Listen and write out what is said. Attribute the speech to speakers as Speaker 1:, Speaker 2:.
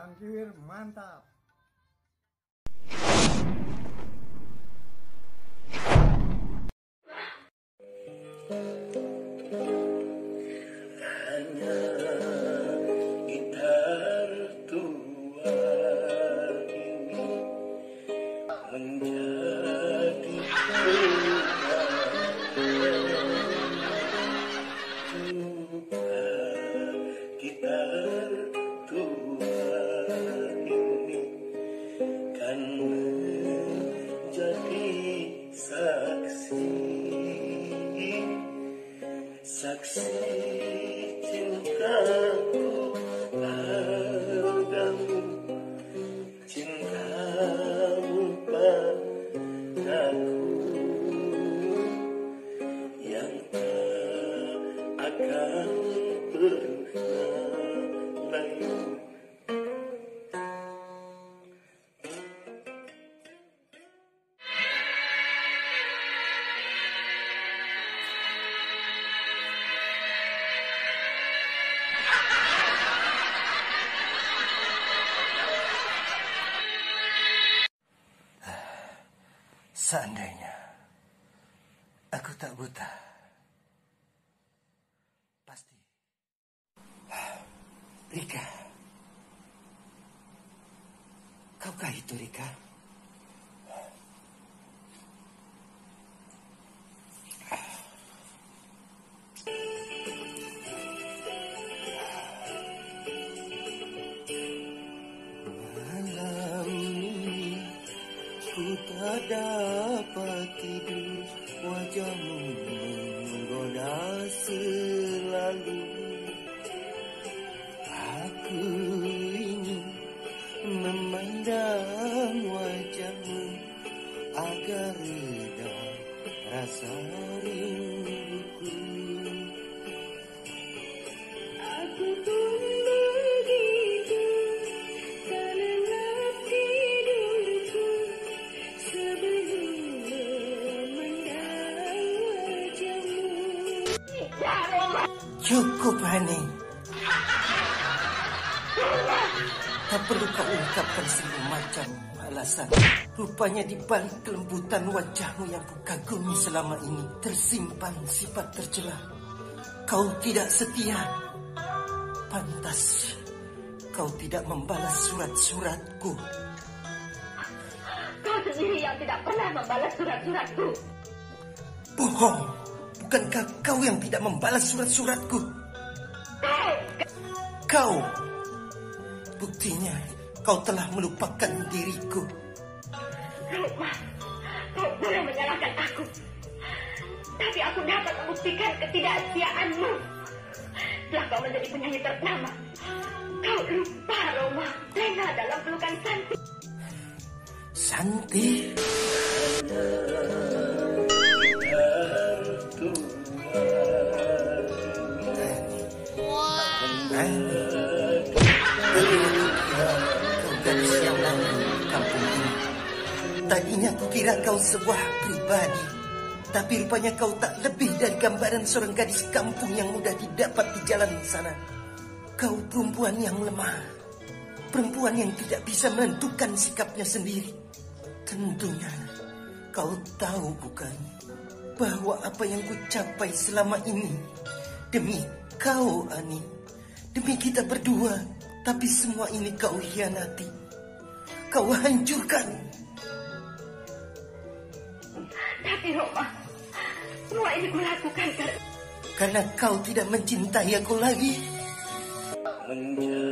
Speaker 1: Anjir, mantap.
Speaker 2: Hanya gitar tua ini menjadi gitar tua ini kan menjadi saksi cintaku padamu, cintamu padaku yang tak akan pernah layu.
Speaker 3: Seandainya aku tak buta, pasti. Rika, kaukah itu Rika?
Speaker 2: Ku tak dapat tidur, wajahmu menggoda selalu. Aku ingin memandang wajahmu agar reda rasa rinduku. Aku pun begitu, kelelap tidurku sebelum memandang wajahmu.
Speaker 3: Cukup, Hani. Tak perlu kau ungkapkan semua macam alasan. Rupanya di balik kelembutan wajahmu yang kukagumi selama ini tersimpan sifat tercela. Kau tidak setia. Pantas kau tidak membalas surat-suratku.
Speaker 4: Kau sendiri yang tidak pernah membalas surat-suratku.
Speaker 3: Bohong. Bukankah kau yang tidak membalas surat-suratku? Kau. Buktinya kau telah melupakan diriku.
Speaker 4: Roma, kau boleh menyalahkan aku, tapi aku dapat membuktikan ketidaksiaanmu. Setelah kau menjadi penyanyi ternama, kau lupa Roma, Lena dalam pelukan Santi.
Speaker 3: Santi? Tadinya kukira kau sebuah pribadi, tapi rupanya kau tak lebih dari gambaran seorang gadis kampung yang mudah didapat di jalan sana. Kau perempuan yang lemah, perempuan yang tidak bisa menentukan sikapnya sendiri. Tentunya kau tahu bukan bahwa apa yang kucapai selama ini demi kau, Ani, demi kita berdua, tapi semua ini kau hianati, kau hancurkan.
Speaker 4: Tapi Roma, semua ini kulakukan karena
Speaker 3: kau tidak mencintai aku lagi.
Speaker 2: Menjadi